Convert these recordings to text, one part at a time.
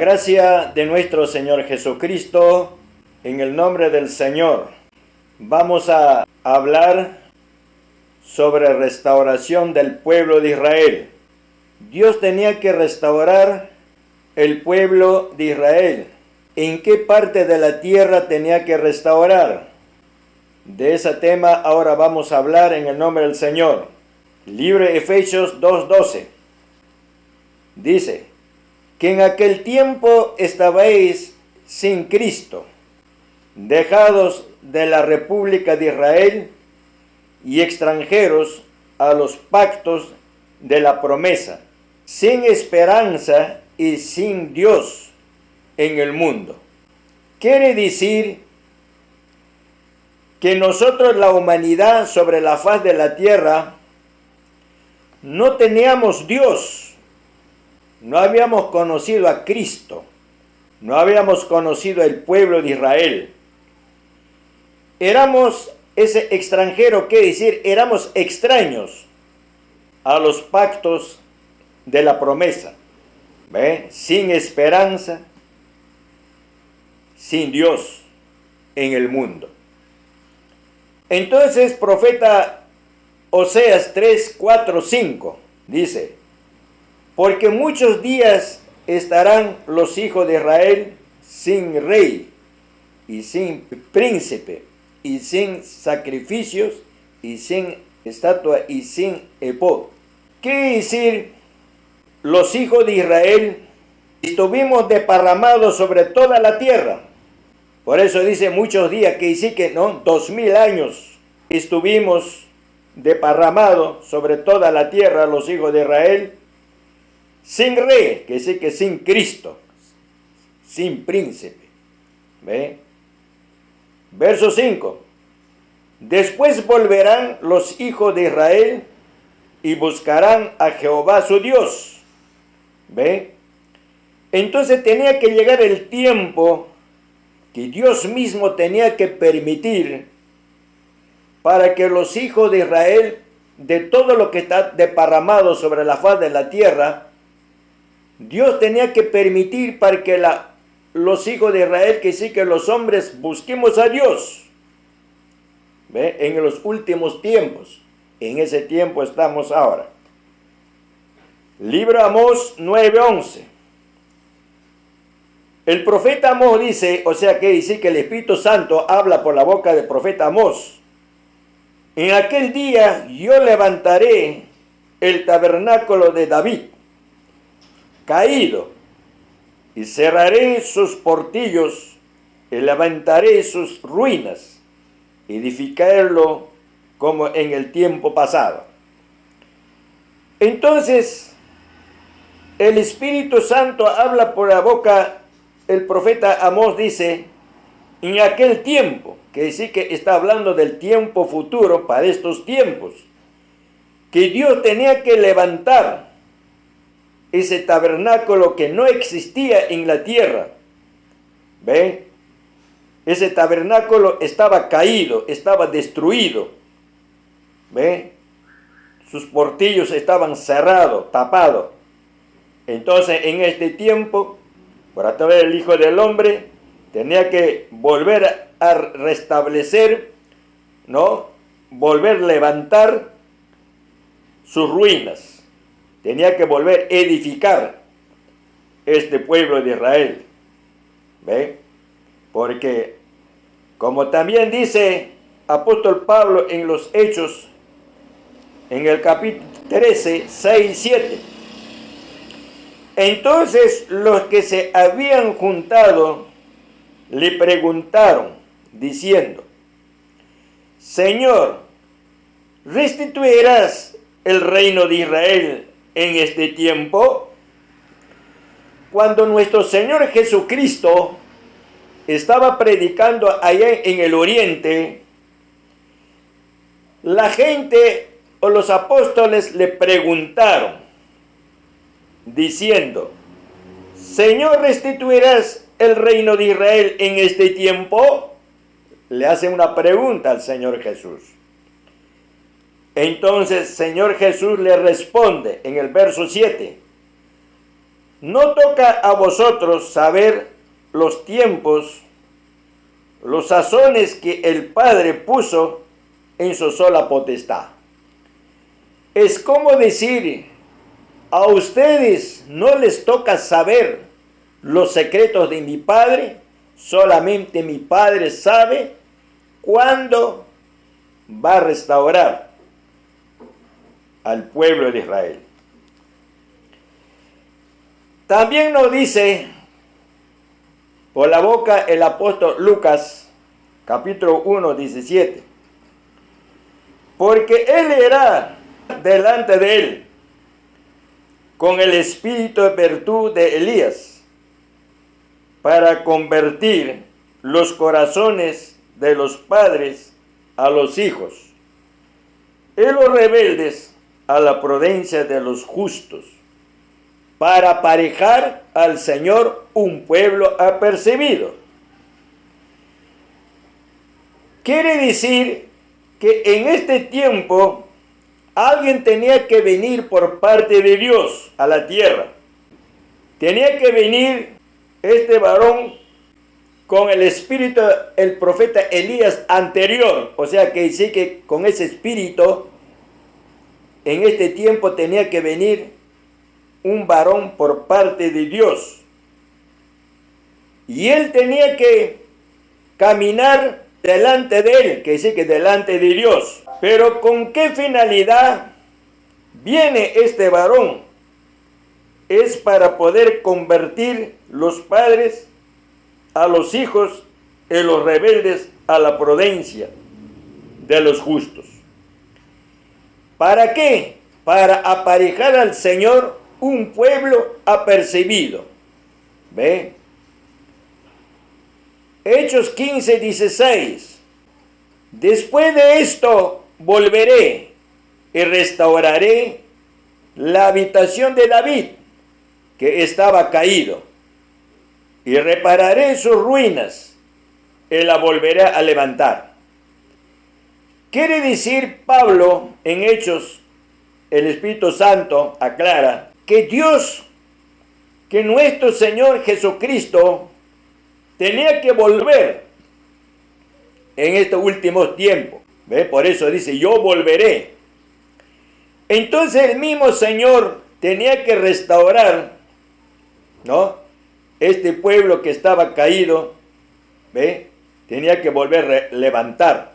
gracia de nuestro Señor Jesucristo, en el nombre del Señor, vamos a hablar sobre restauración del pueblo de Israel. Dios tenía que restaurar el pueblo de Israel. ¿En qué parte de la tierra tenía que restaurar? De ese tema ahora vamos a hablar en el nombre del Señor. Libro de Efesios 2:12. Dice que en aquel tiempo estabais sin Cristo, dejados de la República de Israel y extranjeros a los pactos de la promesa, sin esperanza y sin Dios en el mundo. Quiere decir que nosotros, la humanidad sobre la faz de la tierra, no teníamos Dios, no habíamos conocido a Cristo, no habíamos conocido el pueblo de Israel. Éramos ese extranjero, quiere decir, éramos extraños a los pactos de la promesa, ¿ve? Sin esperanza, sin Dios en el mundo. Entonces, profeta Oseas 3, 4, 5 dice: porque muchos días estarán los hijos de Israel sin rey y sin príncipe y sin sacrificios y sin estatua y sin epod. ¿Qué decir? Los hijos de Israel estuvimos desparramados sobre toda la tierra. Por eso dice muchos días, que dice que no, 2000 años estuvimos desparramados sobre toda la tierra los hijos de Israel, sin rey, que dice que sin Cristo, sin príncipe. ¿Ve? Verso 5. Después volverán los hijos de Israel y buscarán a Jehová su Dios. ¿Ve? Entonces tenía que llegar el tiempo que Dios mismo tenía que permitir para que los hijos de Israel, de todo lo que está desparramado sobre la faz de la tierra, Dios tenía que permitir para que los hijos de Israel, que sí, que los hombres busquemos a Dios. ¿Ve? En los últimos tiempos, en ese tiempo estamos ahora. Libro Amós 9:11. El profeta Amós dice, o sea que dice que el Espíritu Santo habla por la boca del profeta Amós: en aquel día yo levantaré el tabernáculo de David caído, y cerraré sus portillos, y levantaré sus ruinas, edificarlo como en el tiempo pasado. Entonces, el Espíritu Santo habla por la boca, el profeta Amós dice, en aquel tiempo, que dice que está hablando del tiempo futuro para estos tiempos, que Dios tenía que levantar ese tabernáculo que no existía en la tierra. ¿Ve? Ese tabernáculo estaba caído, estaba destruido. ¿Ve? Sus portillos estaban cerrados, tapados. Entonces, en este tiempo, por a través del Hijo del Hombre, tenía que volver a restablecer, ¿no? Volver a levantar sus ruinas. Tenía que volver a edificar este pueblo de Israel. ¿Ve? Porque, como también dice apóstol Pablo en los Hechos, en el capítulo 13, 6 y 7. Entonces los que se habían juntado le preguntaron, diciendo: Señor, ¿restituirás el reino de Israel en este tiempo? Cuando nuestro Señor Jesucristo estaba predicando allá en el oriente, la gente o los apóstoles le preguntaron, diciendo: Señor, ¿restituirás el reino de Israel en este tiempo? Le hacen una pregunta al Señor Jesús. Entonces Señor Jesús le responde en el verso 7: no toca a vosotros saber los tiempos, los sazones que el Padre puso en su sola potestad. Es como decir, a ustedes no les toca saber los secretos de mi Padre, solamente mi Padre sabe cuándo va a restaurar al pueblo de Israel. También nos dice por la boca el apóstol Lucas, capítulo 1, 17. Porque él era delante de él con el espíritu de virtud de Elías, para convertir los corazones de los padres a los hijos, y los rebeldes a la prudencia de los justos, para aparejar al Señor un pueblo apercibido. Quiere decir que en este tiempo alguien tenía que venir por parte de Dios a la tierra. Tenía que venir este varón con el espíritu, el profeta Elías anterior. O sea que sí que con ese espíritu, en este tiempo tenía que venir un varón por parte de Dios. Y él tenía que caminar delante de él, que sí que delante de Dios. Pero ¿con qué finalidad viene este varón? Es para poder convertir los padres a los hijos y los rebeldes a la prudencia de los justos. ¿Para qué? Para aparejar al Señor un pueblo apercibido. ¿Ve? Hechos 15, 16. Después de esto volveré y restauraré la habitación de David, que estaba caído, y repararé sus ruinas y la volveré a levantar. Quiere decir Pablo en Hechos, el Espíritu Santo aclara que Dios, que nuestro Señor Jesucristo tenía que volver en estos últimos tiempos. ¿Ve? Por eso dice, yo volveré. Entonces el mismo Señor tenía que restaurar, ¿no?, este pueblo que estaba caído. ¿Ve? Tenía que volver a levantar.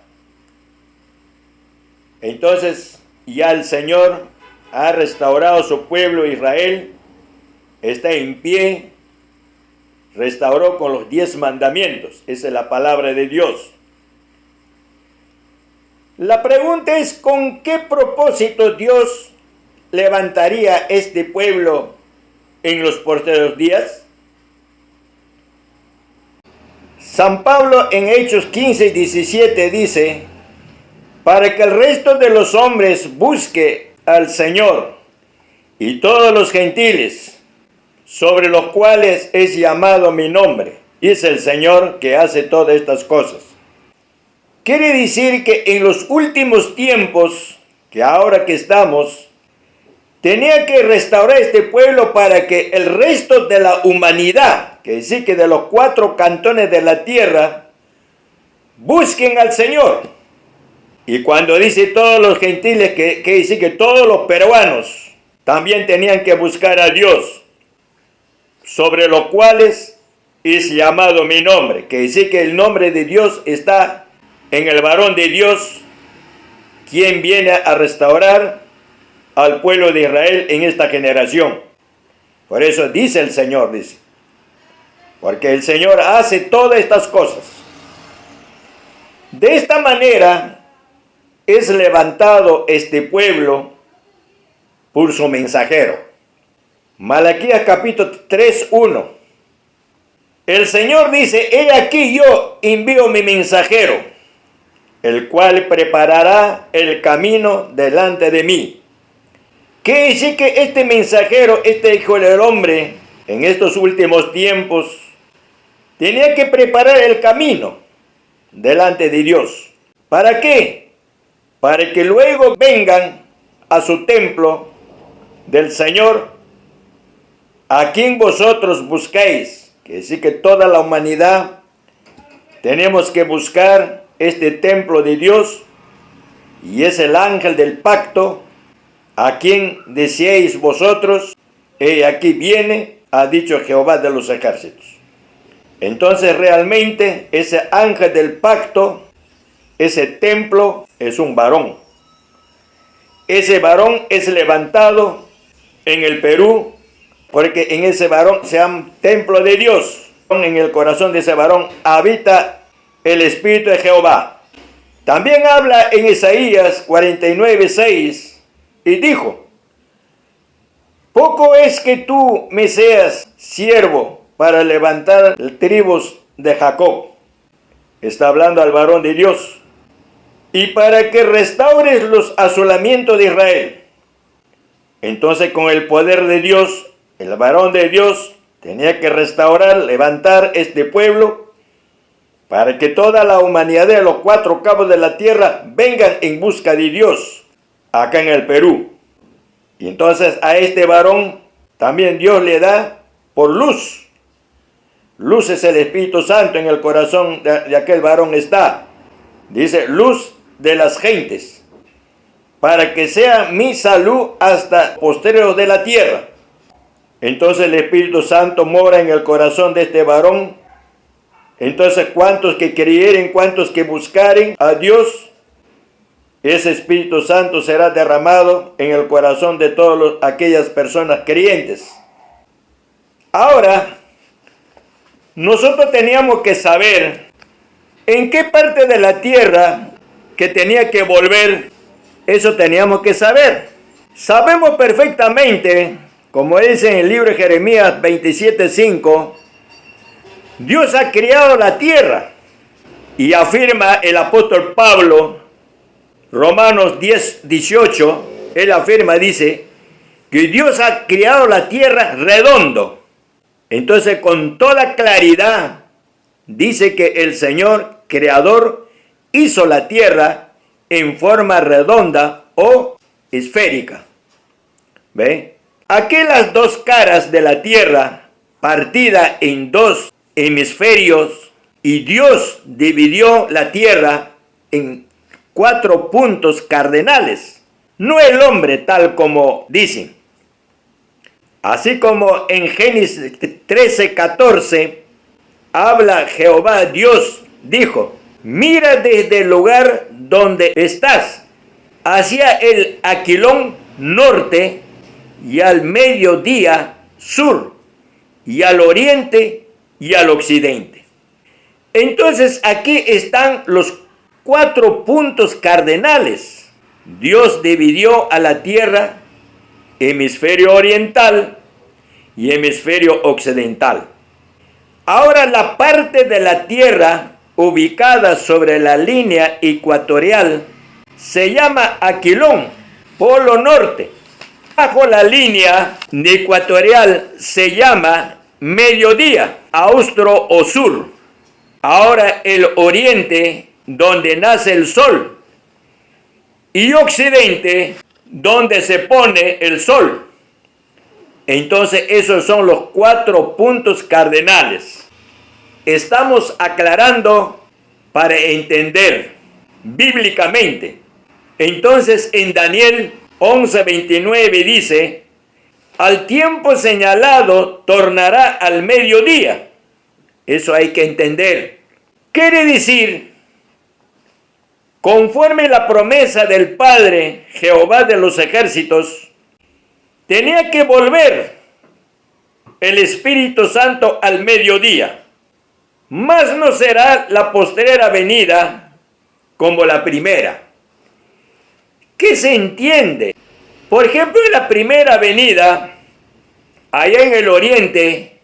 Entonces ya el Señor ha restaurado su pueblo Israel, está en pie, restauró con los 10 mandamientos. Esa es la palabra de Dios. La pregunta es, ¿con qué propósito Dios levantaría este pueblo en los postreros días? San Pablo en Hechos 15, 17 dice, para que el resto de los hombres busque al Señor y todos los gentiles, sobre los cuales es llamado mi nombre. Es el Señor que hace todas estas cosas. Quiere decir que en los últimos tiempos, que ahora que estamos, tenía que restaurar este pueblo para que el resto de la humanidad, que decir que de los 4 cantones de la tierra, busquen al Señor. Y cuando dice todos los gentiles, que dice que todos los peruanos también tenían que buscar a Dios, sobre los cuales es llamado mi nombre, que dice que el nombre de Dios está en el varón de Dios, quien viene a restaurar al pueblo de Israel en esta generación. Por eso dice el Señor, dice, porque el Señor hace todas estas cosas. De esta manera es levantado este pueblo por su mensajero. Malaquías capítulo 3, 1. El Señor dice, he aquí yo envío mi mensajero, el cual preparará el camino delante de mí. ¿Qué dice que este mensajero, este hijo del hombre, en estos últimos tiempos, tenía que preparar el camino delante de Dios? ¿Para qué? Para que luego vengan a su templo del Señor a quien vosotros buscáis. Que decir que toda la humanidad tenemos que buscar este templo de Dios, y es el ángel del pacto, a quien deseáis vosotros. Aquí viene, ha dicho Jehová de los ejércitos. Entonces realmente ese ángel del pacto, ese templo, es un varón. Ese varón es levantado en el Perú, porque en ese varón se llama templo de Dios. En el corazón de ese varón habita el Espíritu de Jehová. También habla en Isaías 49:6 y dijo: poco es que tú me seas siervo para levantar tribus de Jacob. Está hablando al varón de Dios. Y para que restaures los asolamientos de Israel. Entonces, con el poder de Dios, el varón de Dios tenía que restaurar, levantar este pueblo, para que toda la humanidad de los cuatro cabos de la tierra vengan en busca de Dios, acá en el Perú. Y entonces a este varón también Dios le da por luz. Luz es el Espíritu Santo, en el corazón de aquel varón está. Dice, luz de las gentes, para que sea mi salud hasta postreros de la tierra. Entonces el Espíritu Santo mora en el corazón de este varón. Entonces, cuantos que creyeren, cuantos que buscaren a Dios, ese Espíritu Santo será derramado en el corazón de todas aquellas personas creyentes. Ahora, nosotros teníamos que saber en qué parte de la tierra que tenía que volver. Eso teníamos que saber. Sabemos perfectamente, como dice en el libro de Jeremías 27:5, Dios ha creado la tierra, y afirma el apóstol Pablo, Romanos 10:18, él afirma, dice, que Dios ha creado la tierra redondo. Entonces, con toda claridad, dice que el Señor creador hizo la tierra en forma redonda o esférica. ¿Ve? Aquí las dos caras de la tierra, partida en dos hemisferios, y Dios dividió la tierra en 4 puntos cardinales, no el hombre tal como dicen. Así como en Génesis 13:14 habla Jehová Dios, dijo, mira desde el lugar donde estás, hacia el aquilón norte, y al mediodía sur, y al oriente y al occidente. Entonces aquí están los 4 puntos cardinales. Dios dividió a la tierra hemisferio oriental y hemisferio occidental. Ahora la parte de la tierra ubicada sobre la línea ecuatorial se llama aquilón, polo norte. Bajo la línea ecuatorial se llama mediodía, austro o sur. Ahora el oriente, donde nace el sol, y occidente, donde se pone el sol. Entonces esos son los 4 puntos cardinales. Estamos aclarando para entender bíblicamente. Entonces en Daniel 11:29 dice, al tiempo señalado tornará al mediodía. Eso hay que entender. Quiere decir, conforme la promesa del Padre, Jehová de los ejércitos, tenía que volver el Espíritu Santo al mediodía. Mas no será la postrera venida como la primera. ¿Qué se entiende? Por ejemplo, en la primera venida, allá en el oriente,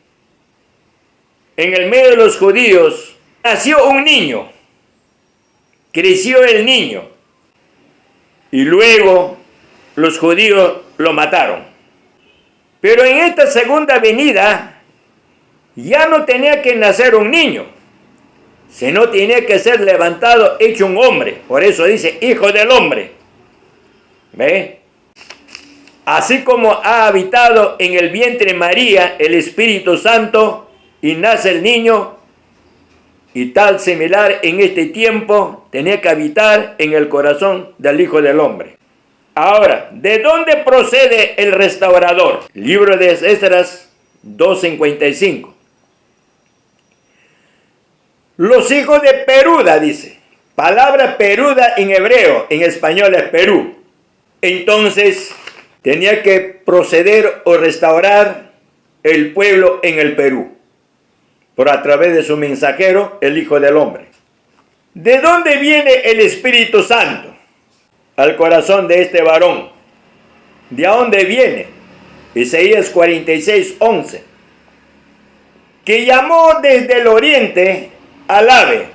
en el medio de los judíos, nació un niño. Creció el niño. Y luego los judíos lo mataron. Pero en esta segunda venida, ya no tenía que nacer un niño, sino tenía que ser levantado, hecho un hombre. Por eso dice, hijo del hombre. ¿Ve? así como ha habitado en el vientre de María el Espíritu Santo y nace el niño, y tal similar en este tiempo tenía que habitar en el corazón del Hijo del Hombre. Ahora, ¿de dónde procede el restaurador? Libro de Esdras 2:55. Los hijos de Peruda, dice. Palabra Peruda en hebreo, en español es Perú. Entonces, tenía que proceder o restaurar el pueblo en el Perú, por a través de su mensajero, el Hijo del Hombre. ¿De dónde viene el Espíritu Santo al corazón de este varón? ¿De dónde viene? Isaías 46:11. Que llamó desde el oriente al ave.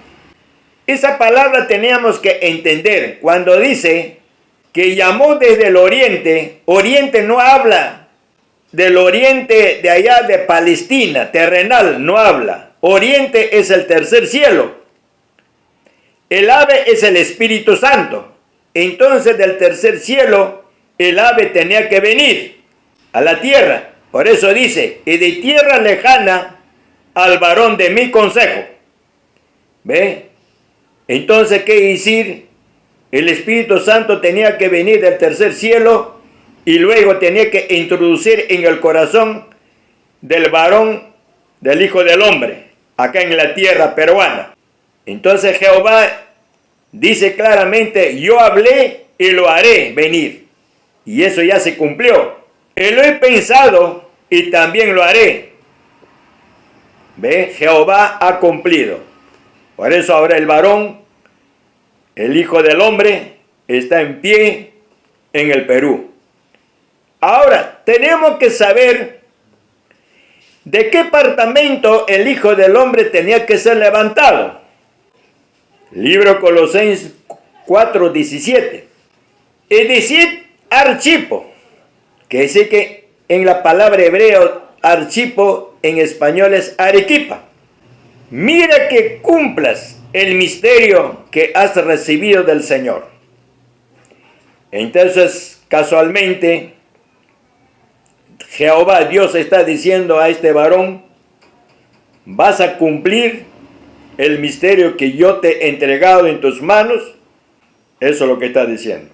Esa palabra teníamos que entender. Cuando dice que llamó desde el oriente, oriente no habla del oriente de allá de Palestina, terrenal, no habla. Oriente es el tercer cielo. El ave es el Espíritu Santo. Entonces del tercer cielo, el ave tenía que venir a la tierra. Por eso dice, y de tierra lejana al varón de mi consejo. ¿Ve? Entonces, ¿qué decir? El Espíritu Santo tenía que venir del tercer cielo y luego tenía que introducir en el corazón del varón, del Hijo del Hombre, acá en la tierra peruana. Entonces Jehová dice claramente, yo hablé y lo haré venir. Y eso ya se cumplió. Y lo he pensado y también lo haré. ¿Ve? Jehová ha cumplido. Por eso ahora el varón, el Hijo del Hombre, está en pie en el Perú. Ahora, tenemos que saber de qué departamento el Hijo del Hombre tenía que ser levantado. Libro Colosenses 4:17. Es decir, Archipo, que dice que en la palabra hebrea Archipo en español es Arequipa. Mira que cumplas el misterio que has recibido del Señor. Entonces, casualmente, Jehová Dios está diciendo a este varón, vas a cumplir el misterio que yo te he entregado en tus manos. Eso es lo que está diciendo.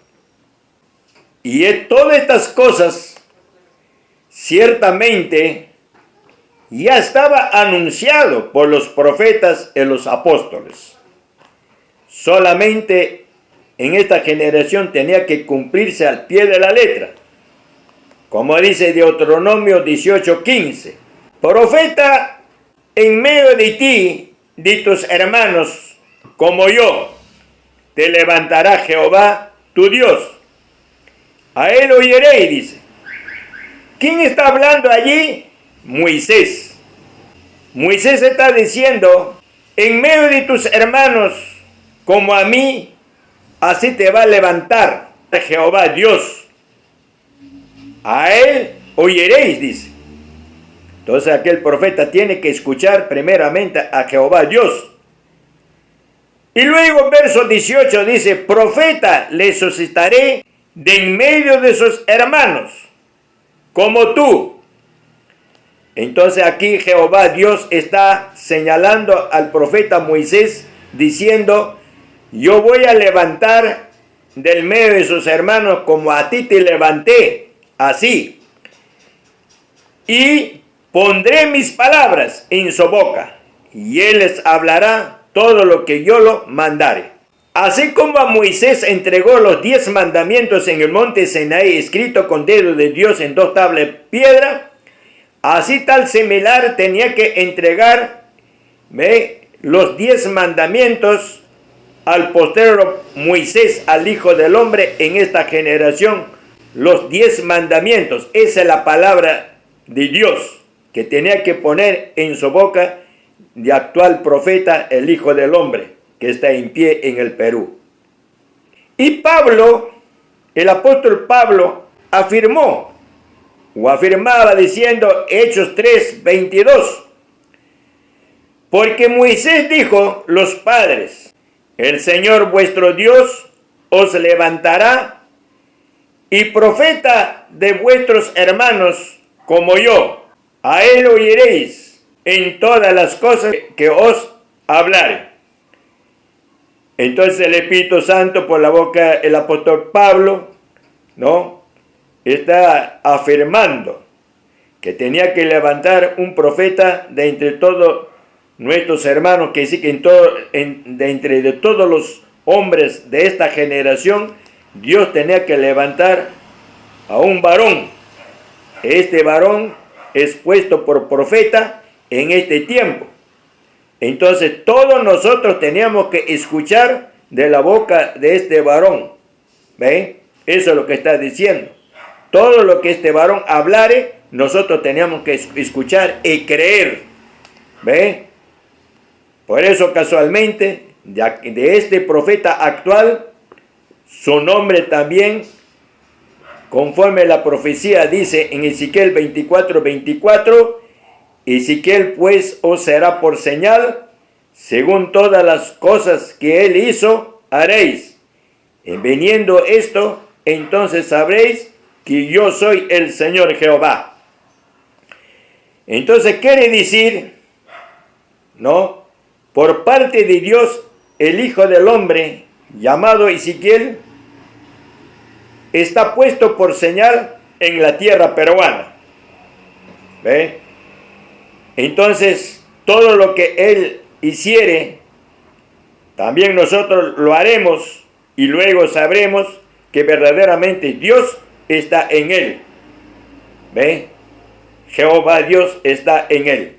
Y todas estas cosas, ciertamente, ya estaba anunciado por los profetas y los apóstoles. Solamente en esta generación tenía que cumplirse al pie de la letra. Como dice Deuteronomio 18:15. Profeta en medio de ti, de tus hermanos, como yo, te levantará Jehová, tu Dios. A él oiréis, dice. ¿Quién está hablando allí? Moisés. Moisés está diciendo, en medio de tus hermanos, como a mí, así te va a levantar Jehová Dios. A él oiréis, dice. Entonces aquel profeta tiene que escuchar primeramente a Jehová Dios. Y luego verso 18 dice, profeta le suscitaré de en medio de sus hermanos, como tú. Entonces aquí Jehová Dios está señalando al profeta Moisés diciendo, yo voy a levantar del medio de sus hermanos como a ti te levanté, así. Y pondré mis palabras en su boca, y él les hablará todo lo que yo lo mandare. Así como a Moisés entregó los 10 mandamientos en el monte Sinaí, escrito con dedo de Dios en 2 tablas de piedra, así tal similar tenía que entregar los 10 mandamientos al postrero Moisés, al Hijo del Hombre en esta generación. Los 10 mandamientos, esa es la palabra de Dios que tenía que poner en su boca de actual profeta, el Hijo del Hombre, que está en pie en el Perú. Y Pablo, el apóstol Pablo, afirmaba diciendo, Hechos 3:22, porque Moisés dijo, los padres, el Señor vuestro Dios os levantará y profeta de vuestros hermanos como yo. A él oiréis en todas las cosas que os hablare. Entonces el Espíritu Santo, por la boca del apóstol Pablo, ¿no?, está afirmando que tenía que levantar un profeta de entre todos nuestros hermanos, que sí que de entre todos los hombres de esta generación, Dios tenía que levantar a un varón. Este varón es puesto por profeta en este tiempo. Entonces todos nosotros teníamos que escuchar de la boca de este varón. ¿Ve? Eso es lo que está diciendo. Todo lo que este varón hablare, nosotros teníamos que escuchar y creer. ¿Ve? Por eso casualmente, de este profeta actual, su nombre también, conforme la profecía dice en Ezequiel 24:24, Ezequiel pues os será por señal, según todas las cosas que él hizo, haréis. En veniendo esto, entonces sabréis que yo soy el Señor Jehová. Entonces quiere decir, ¿no?, por parte de Dios, el Hijo del Hombre, llamado Ezequiel, está puesto por señal en la tierra peruana. ¿Ve? Entonces, todo lo que él hiciere, también nosotros lo haremos, y luego sabremos que verdaderamente Dios está en él. ¿Ve? Jehová Dios está en él.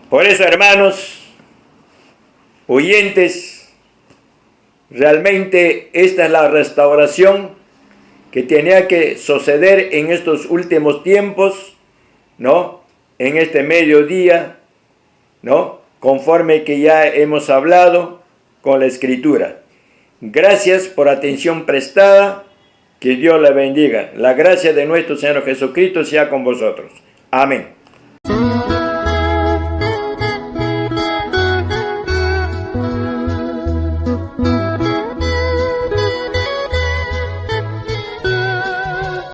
Por eso, hermanos, oyentes, realmente esta es la restauración que tenía que suceder en estos últimos tiempos, ¿no?, en este mediodía, ¿no?, conforme que ya hemos hablado con la Escritura. Gracias por atención prestada. Que Dios la bendiga. La gracia de nuestro Señor Jesucristo sea con vosotros. Amén.